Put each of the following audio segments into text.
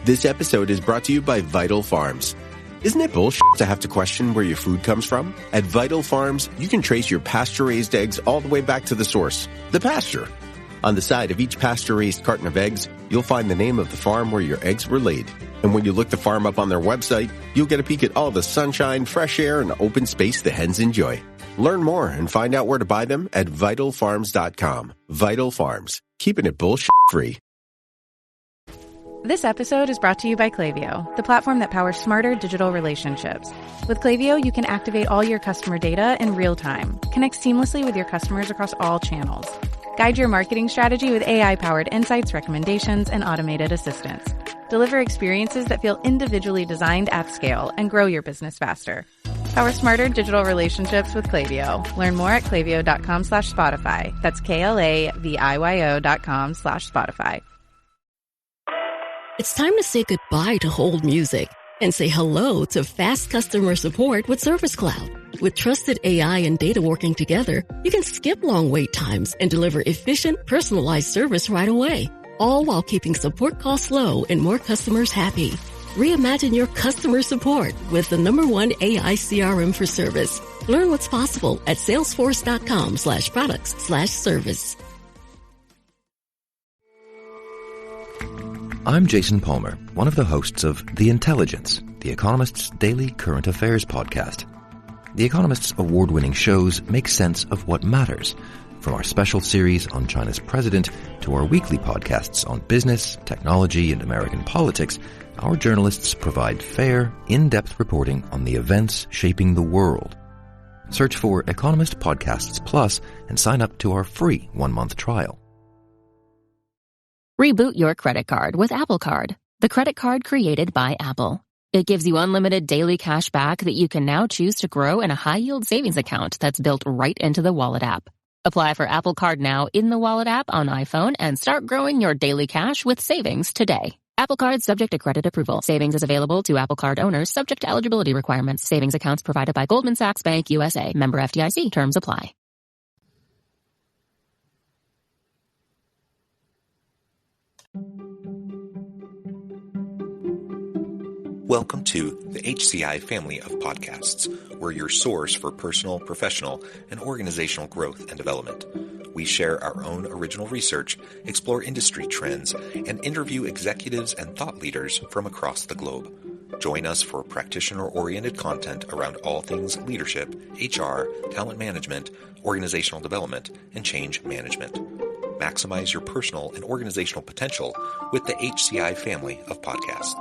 This episode is brought to you by Vital Farms. Isn't it bullshit to have to question where your food comes from? At Vital Farms, you can trace your pasture-raised eggs all the way back to the source, the pasture. On the side of each pasture-raised carton of eggs, you'll find the name of the farm where your eggs were laid. And when you look the farm up on their website, you'll get a peek at all the sunshine, fresh air, and open space the hens enjoy. Learn more and find out where to buy them at vitalfarms.com. Vital Farms, keeping it bullshit-free. This episode is brought to you by Klaviyo, the platform that powers smarter digital relationships. With Klaviyo, you can activate all your customer data in real time, connect seamlessly with your customers across all channels, guide your marketing strategy with AI-powered insights, recommendations, and automated assistance, deliver experiences that feel individually designed at scale, and grow your business faster. Power smarter digital relationships with Klaviyo. Learn more at klaviyo.com/Spotify. That's KLAVIYO.com/Spotify. It's time to say goodbye to hold music and say hello to fast customer support with Service Cloud. With trusted AI and data working together, you can skip long wait times and deliver efficient, personalized service right away, all while keeping support costs low and more customers happy. Reimagine your customer support with the #1 AI CRM for service. Learn what's possible at salesforce.com/products/service. I'm Jason Palmer, one of the hosts of The Intelligence, The Economist's daily current affairs podcast. The Economist's award-winning shows make sense of what matters, from our special series on China's president to our weekly podcasts on business, technology, and American politics. Our journalists provide fair, in-depth reporting on the events shaping the world. Search for Economist Podcasts Plus and sign up to our free 1-month trial. Reboot your credit card with Apple Card, the credit card created by Apple. It gives you unlimited daily cash back that you can now choose to grow in a high-yield savings account that's built right into the Wallet app. Apply for Apple Card now in the Wallet app on iPhone and start growing your daily cash with savings today. Apple Card subject to credit approval. Savings is available to Apple Card owners subject to eligibility requirements. Savings accounts provided by Goldman Sachs Bank USA. Member FDIC. Terms apply. Welcome to the HCI family of podcasts. We're your source for personal, professional, and organizational growth and development. We share our own original research, explore industry trends, and interview executives and thought leaders from across the globe. Join us for practitioner-oriented content around all things leadership, HR, talent management, organizational development, and change management. Maximize your personal and organizational potential with the HCI family of podcasts.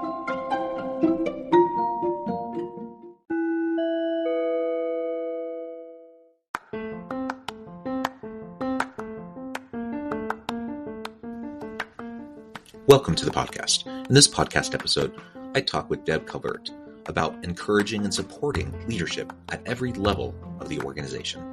Welcome to the podcast. In this podcast episode, I talk with Deb Calvert about encouraging and supporting leadership at every level of the organization.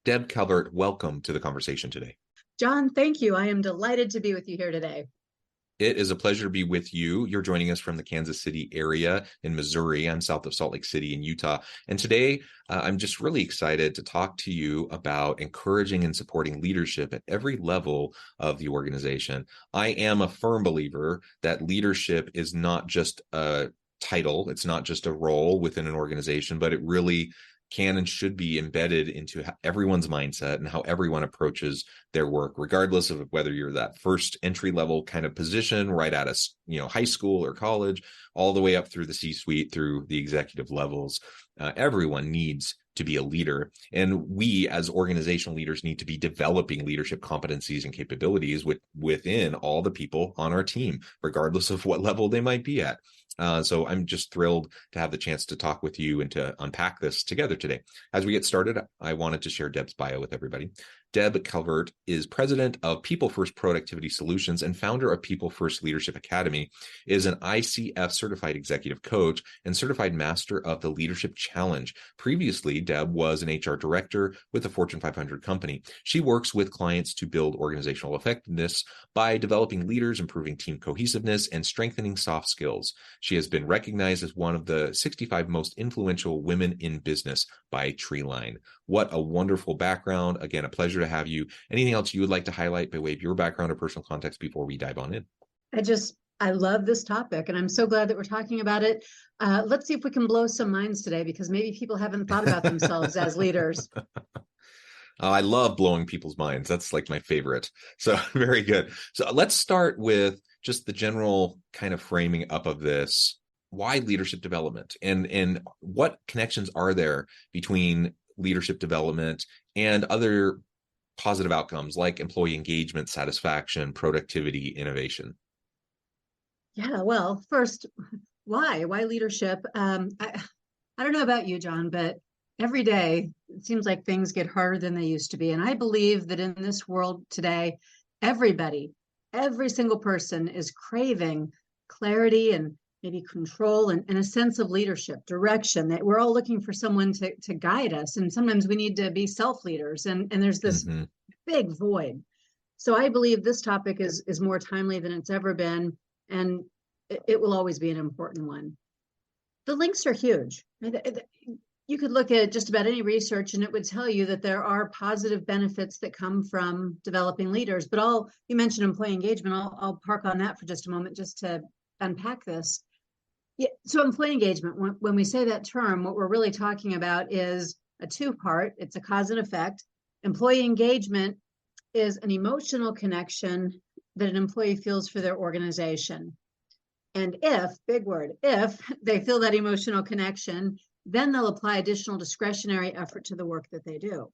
Deb Calvert, welcome to the conversation today. John, thank you. I am delighted to be with you here today. It is a pleasure to be with you. You're joining us from the Kansas City area in Missouri. I'm south of Salt Lake City in Utah. And today, I'm just really excited to talk to you about encouraging and supporting leadership at every level of the organization. I am a firm believer that leadership is not just a title. It's not just a role within an organization, but it really can and should be embedded into everyone's mindset and how everyone approaches their work, regardless of whether you're that first entry level kind of position right out of high school or college, all the way up through the C-suite, through the executive levels. Everyone needs to be a leader. And we as organizational leaders need to be developing leadership competencies and capabilities within all the people on our team, regardless of what level they might be at. So I'm just thrilled to have the chance to talk with you and to unpack this together today. As we get started, I wanted to share Deb's bio with everybody. Deb Calvert is president of People First Productivity Solutions and founder of People First Leadership Academy, is an ICF certified executive coach and certified master of the Leadership Challenge. Previously, Deb was an HR director with a Fortune 500 company. She works with clients to build organizational effectiveness by developing leaders, improving team cohesiveness, and strengthening soft skills. She has been recognized as one of the 65 most influential women in business by Treeline. What a wonderful background. Again, a pleasure to have you. Anything else you would like to highlight by way of your background or personal context before we dive on in? I love this topic, and I'm so glad that we're talking about it. Let's see if we can blow some minds today, because maybe people haven't thought about themselves as leaders. I love blowing people's minds. That's like my favorite. So very good. So let's start with just the general kind of framing up of this. Why leadership development, and what connections are there between leadership development and other positive outcomes like employee engagement, satisfaction, productivity, innovation? Yeah, well, first, why leadership? I don't know about you, John, but every day it seems like things get harder than they used to be. And I believe that in this world today, every single person is craving clarity and maybe control and a sense of leadership, direction, that we're all looking for someone to guide us. And sometimes we need to be self-leaders, and there's this big void. So I believe this topic is more timely than it's ever been, and it will always be an important one. The links are huge. You could look at just about any research and it would tell you that there are positive benefits that come from developing leaders. But you mentioned employee engagement. I'll park on that for just a moment just to unpack this. Yeah, so employee engagement, when we say that term, what we're really talking about is a two-part. It's a cause and effect. Employee engagement is an emotional connection that an employee feels for their organization. And big word, if they feel that emotional connection, then they'll apply additional discretionary effort to the work that they do.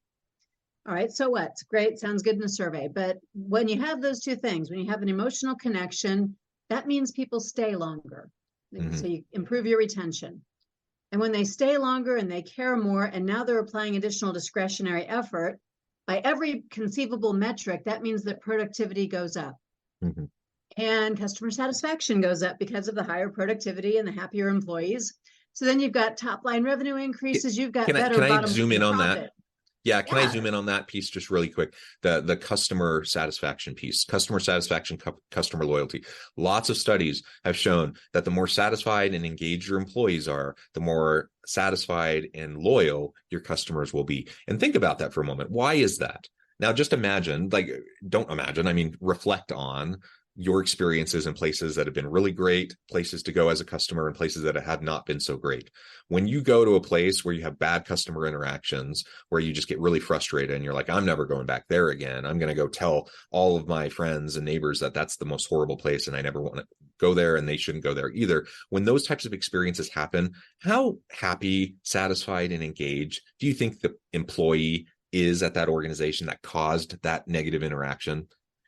All right, so what? It's great, sounds good in a survey. But when you have those two things, when you have an emotional connection, that means people stay longer. So you improve your retention. And when they stay longer and they care more, and now they're applying additional discretionary effort, by every conceivable metric, that means that productivity goes up. And customer satisfaction goes up because of the higher productivity and the happier employees. So then you've got top line revenue increases. You've got better bottom line profit. Can I zoom in on that? Yeah, can I zoom in on that piece just really quick? The customer satisfaction piece, customer satisfaction, customer loyalty. Lots of studies have shown that the more satisfied and engaged your employees are, the more satisfied and loyal your customers will be. And think about that for a moment. Why is that? Now, just imagine, reflect on your experiences in places that have been really great, places to go as a customer, and places that have not been so great. When you go to a place where you have bad customer interactions, where you just get really frustrated and you're like, I'm never going back there again. I'm going to go tell all of my friends and neighbors that that's the most horrible place and I never want to go there and they shouldn't go there either. When those types of experiences happen, how happy, satisfied, and engaged do you think the employee is at that organization that caused that negative interaction?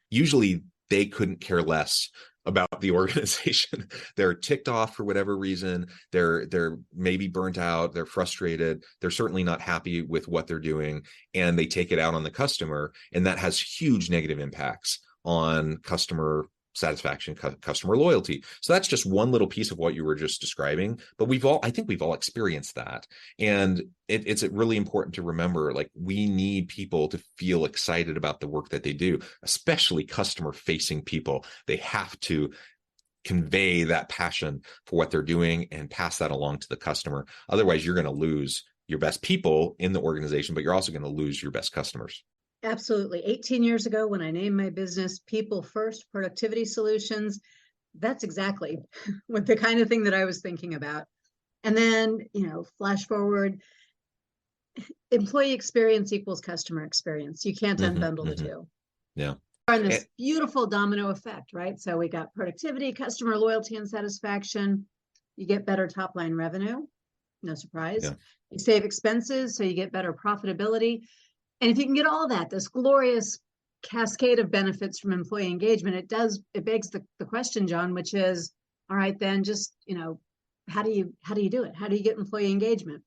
Usually they couldn't care less about the organization. They're ticked off for whatever reason. They're maybe burnt out. They're frustrated. They're certainly not happy with what they're doing, and they take it out on the customer, and that has huge negative impacts on customer satisfaction, customer loyalty. So that's just one little piece of what you were just describing, but I think we've all experienced that. And it's really important to remember, like, we need people to feel excited about the work that they do, especially customer facing people. They have to convey that passion for what they're doing and pass that along to the customer. Otherwise, you're going to lose your best people in the organization, but you're also going to lose your best customers. Absolutely. 18 years ago, when I named my business People First Productivity Solutions, that's exactly what the kind of thing that I was thinking about. And then, flash forward, employee experience equals customer experience. You can't unbundle the two. Yeah. And this beautiful domino effect, right? So we got productivity, customer loyalty, and satisfaction. You get better top line revenue. No surprise. Yeah. You save expenses, so you get better profitability. And if you can get all that, this glorious cascade of benefits from employee engagement, it begs the question, John, which is, all right, then just, how do you do it? How do you get employee engagement?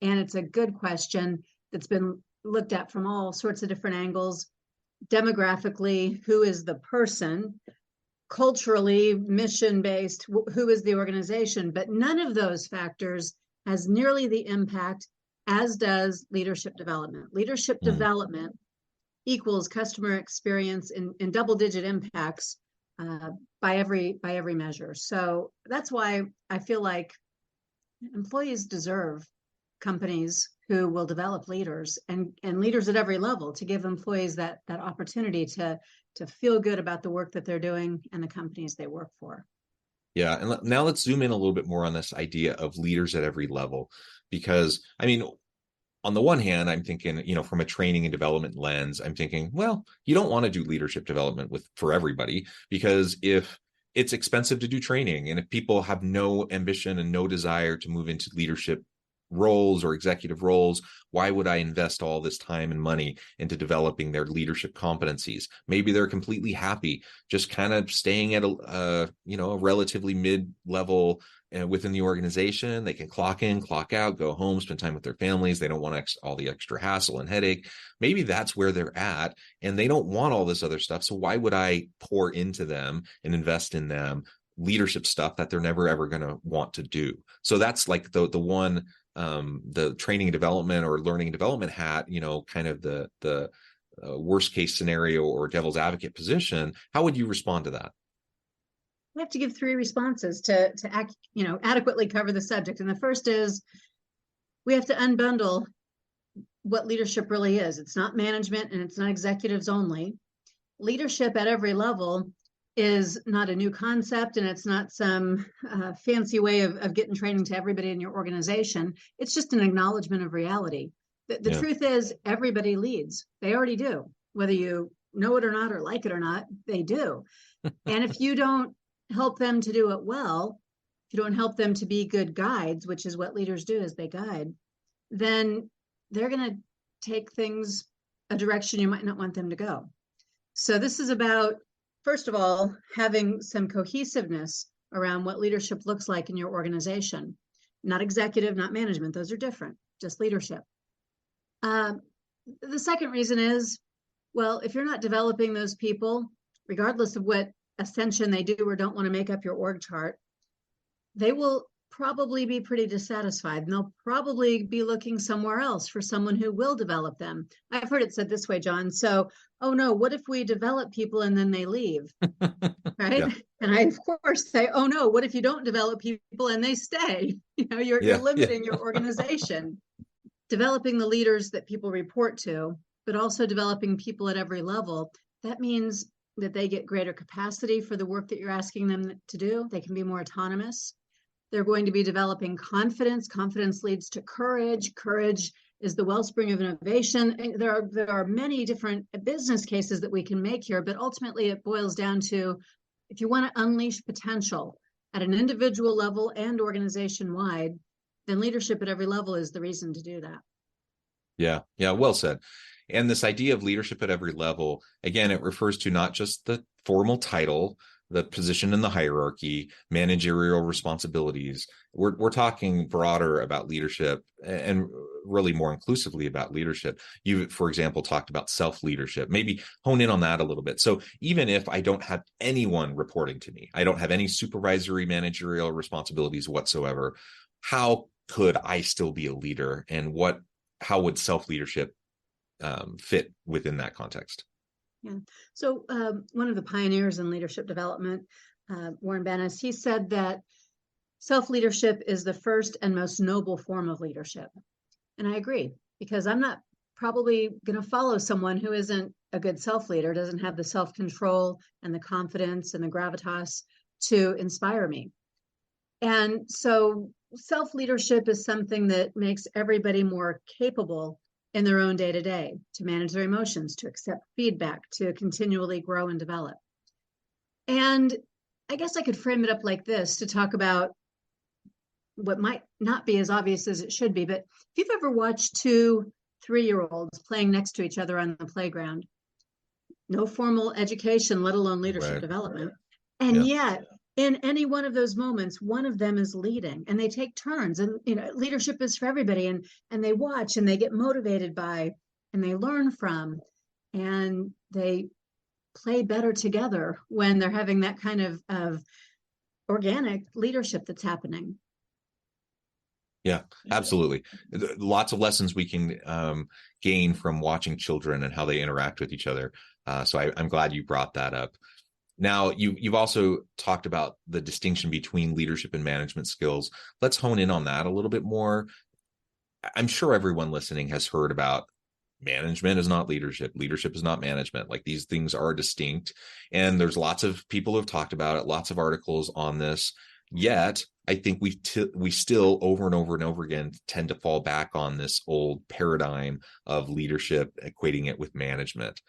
And it's a good question that's been looked at from all sorts of different angles. Demographically, who is the person? Culturally, mission-based, who is the organization? But none of those factors has nearly the impact as does leadership development. Leadership development equals customer experience in double-digit impacts by every measure. So that's why I feel like employees deserve companies who will develop leaders and leaders at every level, to give employees that opportunity to feel good about the work that they're doing and the companies they work for. Yeah. And now let's zoom in a little bit more on this idea of leaders at every level, because I mean, on the one hand, I'm thinking, from a training and development lens, I'm thinking, well, you don't want to do leadership development for everybody, because if it's expensive to do training, and if people have no ambition and no desire to move into leadership roles or executive roles, why would I invest all this time and money into developing their leadership competencies? Maybe they're completely happy just kind of staying at a relatively mid-level within the organization. They can clock in, clock out, go home, spend time with their families. They don't want all the extra hassle and headache. Maybe that's where they're at, and they don't want all this other stuff. So why would I pour into them and invest in them leadership stuff that they're never ever going to want to do? So that's like the one, the training and development or learning and development hat, kind of the worst case scenario or devil's advocate position. How would you respond to that? We have to give 3 responses to adequately cover the subject. And the first is, we have to unbundle what leadership really is. It's not management, and it's not executives only. Leadership at every level is not a new concept, and it's not some fancy way of getting training to everybody in your organization. It's just an acknowledgement of reality. The truth is, everybody leads. They already do. Whether you know it or not, or like it or not, they do. And if you don't help them to do it well, if you don't help them to be good guides, which is what leaders do, is they guide, then they're going to take things a direction you might not want them to go. So this is about, first of all, having some cohesiveness around what leadership looks like in your organization. Not executive, not management. Those are different, just leadership. The second reason is, well, if you're not developing those people, regardless of what ascension they do or don't want to make up your org chart, they will probably be pretty dissatisfied, and they'll probably be looking somewhere else for someone who will develop them. I've heard it said this way, John. So, oh no, what if we develop people and then they leave? Right? Yeah. And I, of course, say, oh no, what if you don't develop people and they stay? You're limiting your organization. Developing the leaders that people report to, but also developing people at every level. That means that they get greater capacity for the work that you're asking them to do. They can be more autonomous. They're going to be developing confidence. Confidence leads to courage. Courage is the wellspring of innovation. There are many different business cases that we can make here, but ultimately it boils down to, if you want to unleash potential at an individual level and organization-wide, then leadership at every level is the reason to do that. Yeah, well said. And this idea of leadership at every level, again, it refers to not just the formal title, the position in the hierarchy, managerial responsibilities. We're talking broader about leadership, and really more inclusively about leadership. You, for example, talked about self-leadership. Maybe hone in on that a little bit. So even if I don't have anyone reporting to me, I don't have any supervisory managerial responsibilities whatsoever, how could I still be a leader? And how would self-leadership fit within that context? Yeah. So one of the pioneers in leadership development, Warren Bennis, he said that self-leadership is the first and most noble form of leadership. And I agree, because I'm not probably going to follow someone who isn't a good self-leader, doesn't have the self-control and the confidence and the gravitas to inspire me. And so self-leadership is something that makes everybody more capable in their own day-to-day, to manage their emotions, to accept feedback, to continually grow and develop. And I guess I could frame it up like this to talk about what might not be as obvious as it should be, but if you've ever watched 2 3-year-olds playing next to each other on the playground, no formal education, let alone leadership development, and yet in any one of those moments, one of them is leading, and they take turns, and leadership is for everybody, and they watch and they get motivated by and they learn from, and they play better together when they're having that kind of organic leadership that's happening. Yeah, absolutely. Lots of lessons we can gain from watching children and how they interact with each other. So I'm glad you brought that up. Now, you've also talked about the distinction between leadership and management skills. Let's hone in on that a little bit more. I'm sure everyone listening has heard about management is not leadership. Leadership is not management. Like, these things are distinct. And there's lots of people who have talked about it, lots of articles on this. Yet, I think we still over and over and over again tend to fall back on this old paradigm of leadership, equating it with management.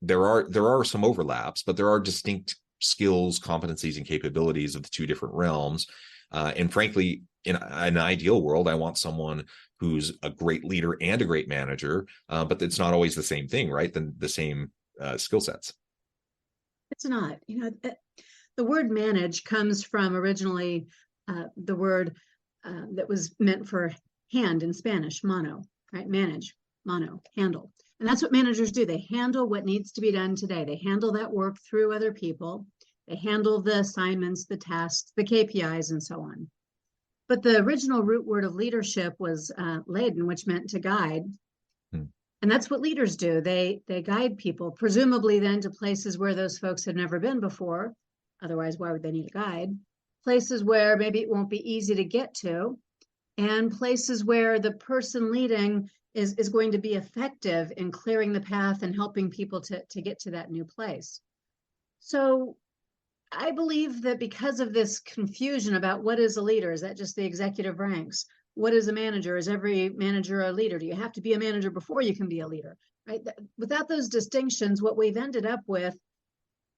There are some overlaps, but there are distinct skills, competencies, and capabilities of the two different realms. And frankly, in an ideal world, I want someone who's a great leader and a great manager, but it's not always the same thing, right? The same skill sets. It's not. The word manage comes from originally the word that was meant for hand in Spanish, mano, right? Manage, mano, handle. And that's what managers do. They handle what needs to be done today. They handle that work through other people. They handle the assignments, the tasks, the KPIs, and so on. But the original root word of leadership was leiden, which meant to guide. And that's what leaders do. They guide people, presumably then to places where those folks have never been before. Otherwise, why would they need a guide? Places where maybe it won't be easy to get to, and places where the person leading is going to be effective in clearing the path and helping people to get to that new place. So I believe that because of this confusion about what is a leader, is that just the executive ranks? What is a manager? Is every manager a leader? Do you have to be a manager before you can be a leader? Right? Without those distinctions, what we've ended up with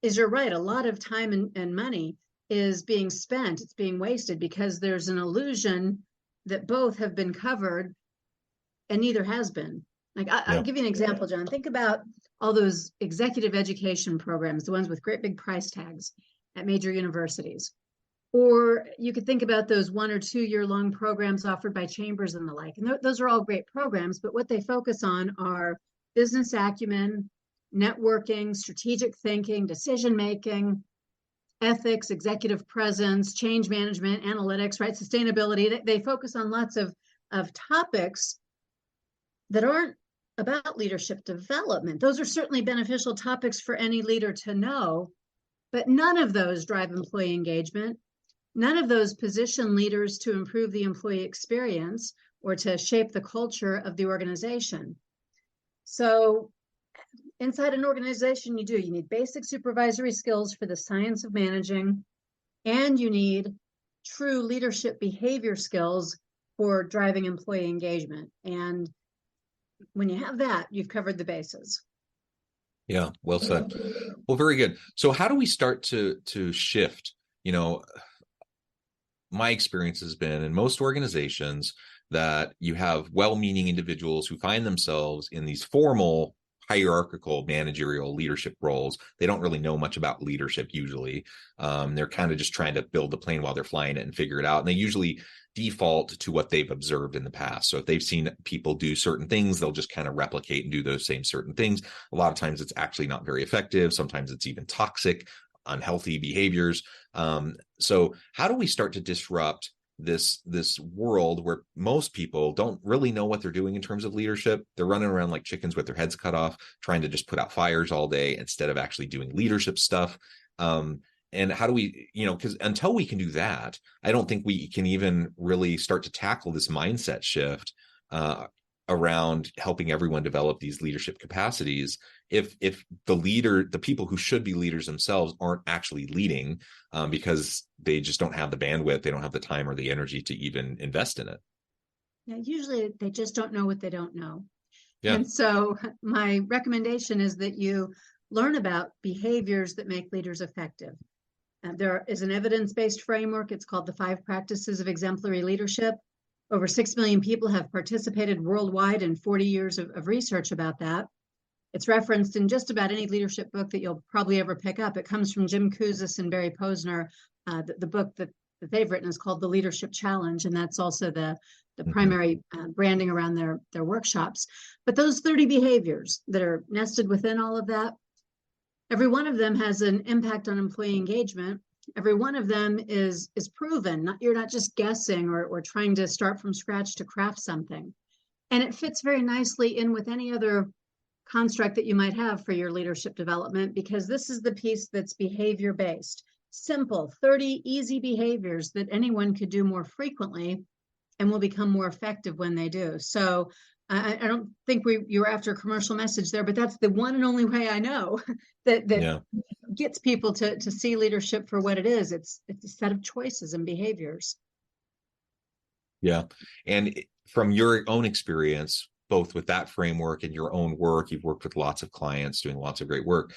is, you're right, a lot of time and money is being spent. It's being wasted because there's an illusion that both have been covered and neither has been. Like, I'll give you an example, John. Think about all those executive education programs, the ones with great big price tags at major universities. Or you could think about those 1 or 2 year long programs offered by chambers and the like. And those are all great programs, but what they focus on are business acumen, networking, strategic thinking, decision-making, ethics, executive presence, change management, analytics, right? Sustainability. They focus on lots of topics that aren't about leadership development. Those are certainly beneficial topics for any leader to know, but none of those drive employee engagement. None of those position leaders to improve the employee experience or to shape the culture of the organization. So inside an organization, you need basic supervisory skills for the science of managing, and you need true leadership behavior skills for driving employee engagement. And when you have that, you've covered the bases. Yeah, well said. Well, very good. So how do we start to shift? My experience has been in most organizations that you have well-meaning individuals who find themselves in these formal hierarchical managerial leadership roles. They don't really know much about leadership usually. They're kind of just trying to build the plane while they're flying it and figure it out. And they usually default to what they've observed in the past. So if they've seen people do certain things, they'll just kind of replicate and do those same certain things. A lot of times it's actually not very effective. Sometimes it's even toxic, unhealthy behaviors. So how do we start to disrupt this world where most people don't really know what they're doing in terms of leadership? They're running around like chickens with their heads cut off, trying to just put out fires all day instead of actually doing leadership stuff. And how do we, because until we can do that, I don't think we can even really start to tackle this mindset shift around helping everyone develop these leadership capacities. If the people who should be leaders themselves aren't actually leading because they just don't have the bandwidth, they don't have the time or the energy to even invest in it. Yeah, usually they just don't know what they don't know. Yeah. And so my recommendation is that you learn about behaviors that make leaders effective. There is an evidence-based framework. It's called the 5 Practices of Exemplary Leadership. Over 6 million people have participated worldwide in 40 years of research about that. It's referenced in just about any leadership book that you'll probably ever pick up. It comes from Jim Kouzes and Barry Posner. The book that they've written is called The Leadership Challenge, and that's also the the primary branding around their workshops. But those 30 behaviors that are nested within all of that, every one of them has an impact on employee engagement. Every one of them is proven. You're not just guessing or trying to start from scratch to craft something. And it fits very nicely in with any other construct that you might have for your leadership development, because this is the piece that's behavior based. Simple, 30 easy behaviors that anyone could do more frequently and will become more effective when they do. So I don't think you were after a commercial message there, but that's the one and only way I know that gets people to see leadership for what it is. It's a set of choices and behaviors. Yeah. And from your own experience, both with that framework and your own work, you've worked with lots of clients doing lots of great work.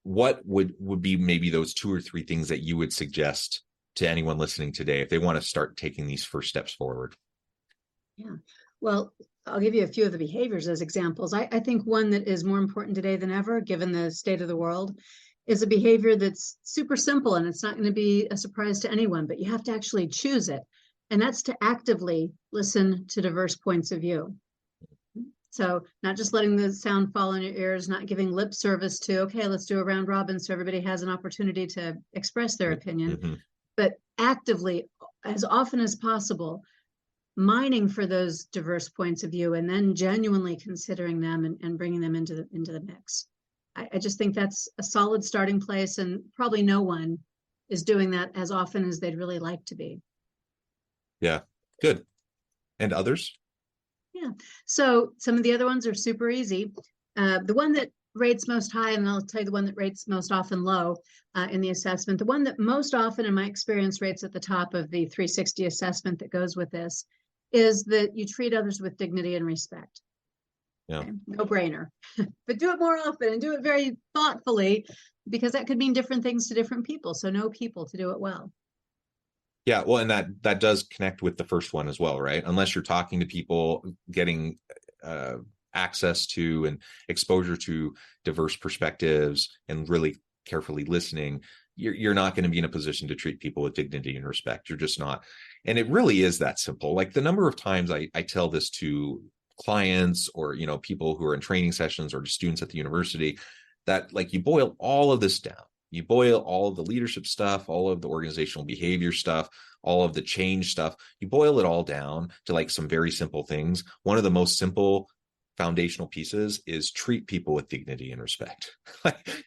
What would be maybe those 2 or 3 things that you would suggest to anyone listening today if they want to start taking these first steps forward? Yeah. Well, I'll give you a few of the behaviors as examples. I think one that is more important today than ever, given the state of the world, is a behavior that's super simple, and it's not going to be a surprise to anyone, but you have to actually choose it. And that's to actively listen to diverse points of view. So not just letting the sound fall in your ears, not giving lip service to, okay, let's do a round robin so everybody has an opportunity to express their opinion, but actively, as often as possible, mining for those diverse points of view and then genuinely considering them and bringing them into the mix. I just think that's a solid starting place, and probably no one is doing that as often as they'd really like to be. Yeah, good. And others? Yeah. So some of the other ones are super easy. The one that rates most high, and I'll tell you the one that rates most often low in the assessment, the one that most often in my experience rates at the top of the 360 assessment that goes with this, is that you treat others with dignity and respect. Yeah. Okay? No brainer. But do it more often and do it very thoughtfully, because that could mean different things to different people. So know people to do it well. Yeah, well, and that does connect with the first one as well, right? Unless you're talking to people, getting access to and exposure to diverse perspectives and really carefully listening, you're not going to be in a position to treat people with dignity and respect. You're just not. And it really is that simple. Like the number of times I tell this to clients or, people who are in training sessions or students at the university, that like you boil all of this down. You boil all of the leadership stuff, all of the organizational behavior stuff, all of the change stuff. You boil it all down to like some very simple things. One of the most simple foundational pieces is treat people with dignity and respect.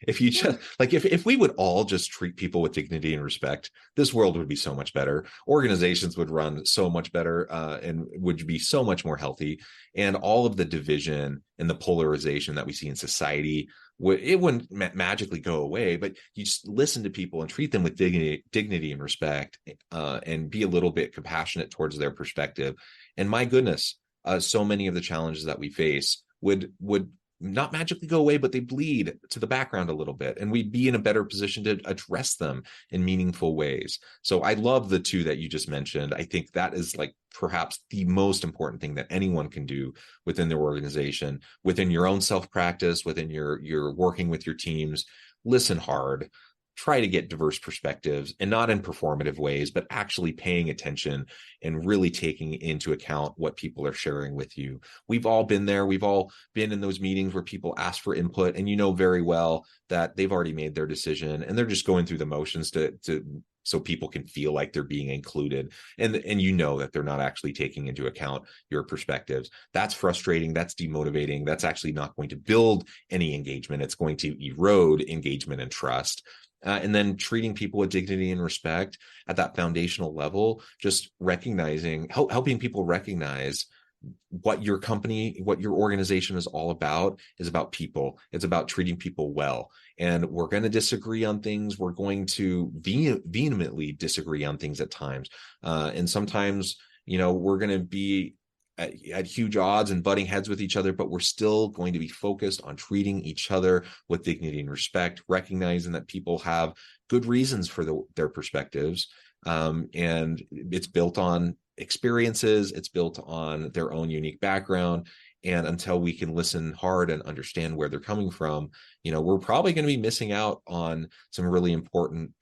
If you just if we would all just treat people with dignity and respect, this world would be so much better. Organizations would run so much better and would be so much more healthy. And all of the division and the polarization that we see in society, it wouldn't magically go away, but you just listen to people and treat them with dignity and respect, and be a little bit compassionate towards their perspective. And my goodness, so many of the challenges that we face would not magically go away, but they bleed to the background a little bit, and we'd be in a better position to address them in meaningful ways. So I love the 2 that you just mentioned. I think that is like perhaps the most important thing that anyone can do within their organization, within your own self-practice, within your working with your teams. Listen hard. Try to get diverse perspectives, and not in performative ways, but actually paying attention and really taking into account what people are sharing with you. We've all been there. We've all been in those meetings where people ask for input, and you know very well that they've already made their decision and they're just going through the motions to so people can feel like they're being included. And you know that they're not actually taking into account your perspectives. That's frustrating. That's demotivating. That's actually not going to build any engagement. It's going to erode engagement and trust. And then treating people with dignity and respect at that foundational level, just recognizing, helping people recognize what your company, what your organization is all about is about people. It's about treating people well. And we're going to disagree on things. We're going to vehemently disagree on things at times. And sometimes, we're going to be at huge odds and butting heads with each other, but we're still going to be focused on treating each other with dignity and respect, recognizing that people have good reasons for their perspectives. And it's built on experiences. It's built on their own unique background. And until we can listen hard and understand where they're coming from, we're probably going to be missing out on some really important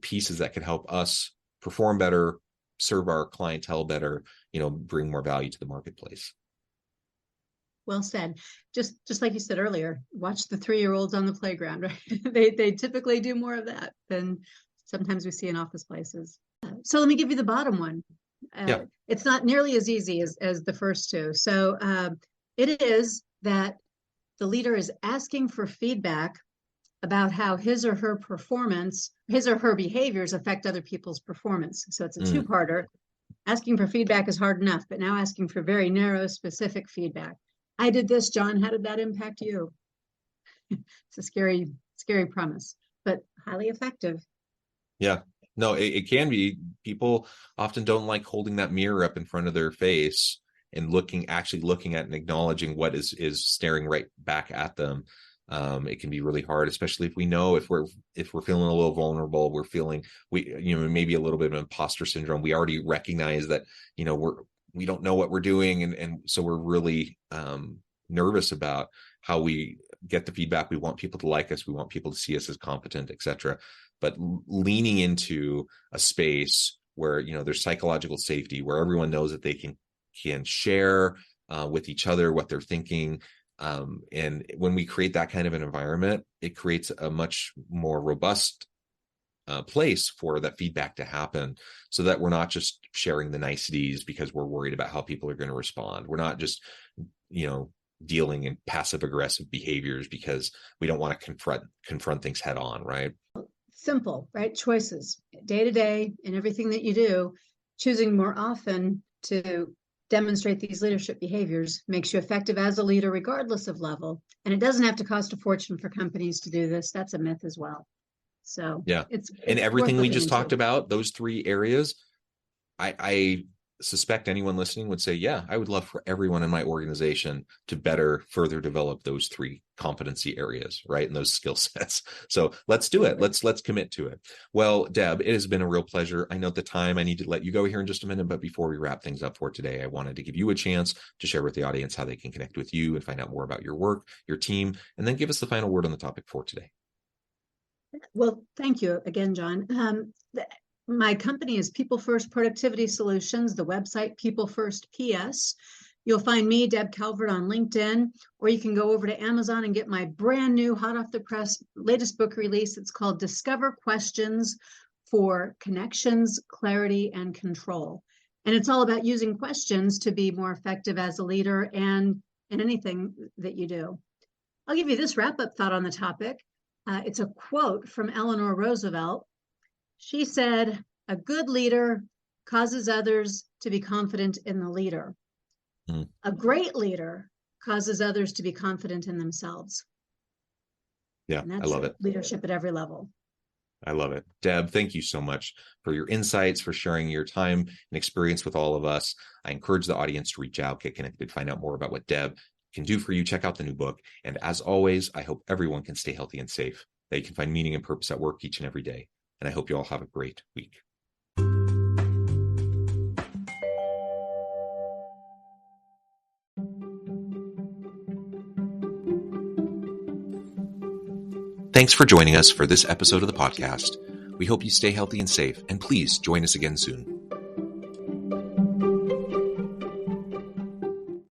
pieces that could help us perform better, serve our clientele better, bring more value to the marketplace. Well said. Just like you said earlier, watch the 3-year-olds on the playground, right? They typically do more of that than sometimes we see in office places. So let me give you the bottom one. It's not nearly as easy as the first two. So it is that the leader is asking for feedback about how his or her behaviors affect other people's performance. So it's a two-parter. Asking for feedback is hard enough, but now asking for very narrow, specific feedback. I did this, John. How did that impact you? It's a scary premise, but highly effective. Yeah, no, it can be. People often don't like holding that mirror up in front of their face and actually looking at and acknowledging what is staring right back at them. It can be really hard, especially if we know if we're feeling a little vulnerable, we're feeling maybe a little bit of imposter syndrome. We already recognize that we don't know what we're doing, and so we're really nervous about how we get the feedback. We want people to like us, we want people to see us as competent, etc. But leaning into a space where there's psychological safety, where everyone knows that they can share with each other what they're thinking. And when we create that kind of an environment, it creates a much more robust place for that feedback to happen, so that we're not just sharing the niceties because we're worried about how people are going to respond. We're not just, dealing in passive aggressive behaviors because we don't want to confront things head on, right? Simple, right? Choices day to day in everything that you do, choosing more often to demonstrate these leadership behaviors makes you effective as a leader, regardless of level. And it doesn't have to cost a fortune for companies to do this. That's a myth as well. So it's and everything we just talked about, those 3 areas, I suspect anyone listening would say, yeah, I would love for everyone in my organization to better further develop those 3 competency areas, right? And those skill sets. So let's do it. Let's commit to it. Well, Deb, it has been a real pleasure. I know the time, I need to let you go here in just a minute, but before we wrap things up for today, I wanted to give you a chance to share with the audience how they can connect with you and find out more about your work, your team, and then give us the final word on the topic for today. Well, thank you again, John. My company is People First Productivity Solutions, the website People First PS. You'll find me, Deb Calvert, on LinkedIn, or you can go over to Amazon and get my brand new, hot off the press, latest book release. It's called Discover Questions for Connections, Clarity, and Control. And it's all about using questions to be more effective as a leader and in anything that you do. I'll give you this wrap-up thought on the topic. It's a quote from Eleanor Roosevelt. She said, "A good leader causes others to be confident in the leader. A great leader causes others to be confident in themselves." Yeah, I love it. Leadership at every level. I love it. Deb, thank you so much for your insights, for sharing your time and experience with all of us. I encourage the audience to reach out, get connected, find out more about what Deb can do for you. Check out the new book. And as always, I hope everyone can stay healthy and safe, that you can find meaning and purpose at work each and every day. And I hope you all have a great week. Thanks for joining us for this episode of the podcast. We hope you stay healthy and safe, and please join us again soon.